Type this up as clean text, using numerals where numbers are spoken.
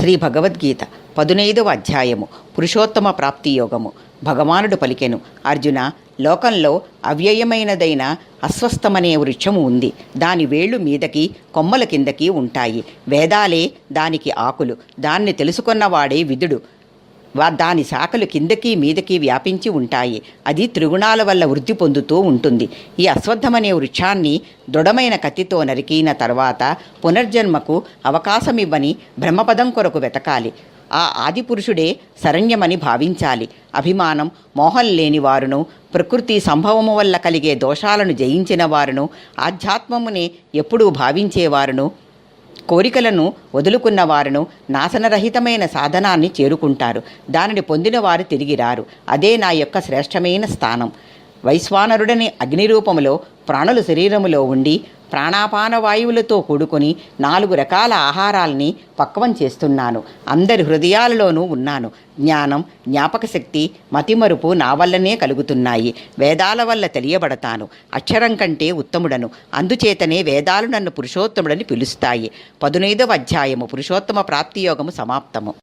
శ్రీ భగవద్గీత 15వ అధ్యాయము పురుషోత్తమ ప్రాప్తి యోగము. భగవానుడు పలికెను, అర్జున, లోకంలో అవ్యయమైనదైన అస్వస్థమనే వృక్షము ఉంది. దాని వేళ్ళు మీదకి కొమ్మల కిందకి ఉంటాయి. వేదాలే దానికి ఆకులు. దాన్ని తెలుసుకున్నవాడే విదుడు. దాని శాఖలు కిందకి మీదకి వ్యాపించి ఉంటాయి. అది త్రిగుణాల వల్ల వృద్ధి పొందుతూ ఉంటుంది. ఈ అశ్వత్థమనే వృక్షాన్ని దృఢమైన కత్తితో నరికిన తర్వాత పునర్జన్మకు అవకాశమివ్వని బ్రహ్మపదం కొరకు వెతకాలి. ఆ ఆదిపురుషుడే శరణ్యమని భావించాలి. అభిమానం, మోహం లేని వారును, ప్రకృతి సంభవము వల్ల కలిగే దోషాలను జయించిన వారును, ఆధ్యాత్మమునే ఎప్పుడూ భావించేవారును, కోరికలను వదులుకున్న వారును నాశనరహితమైన సాధనాన్ని చేరుకుంటారు. దానిని పొందిన వారు తిరిగి రారు. అదే నా యొక్క శ్రేష్టమైన స్థానం. వైశ్వానరుడని అగ్నిరూపములో ప్రాణుల శరీరములో ఉండి ప్రాణాపాన వాయువులతో కూడుకొని 4 రకాల ఆహారాల్ని పక్వం చేస్తున్నాను. అందరి హృదయాలలోనూ ఉన్నాను. జ్ఞానం, జ్ఞాపక శక్తి, మతిమరుపు నా వల్లనే కలుగుతున్నాయి. వేదాల వల్ల తెలియబడతాను. అక్షరం కంటే ఉత్తముడను. అందుచేతనే వేదాలు నన్ను పురుషోత్తముడని పిలుస్తాయి. 15వ అధ్యాయము పురుషోత్తమ ప్రాప్తియోగము సమాప్తము.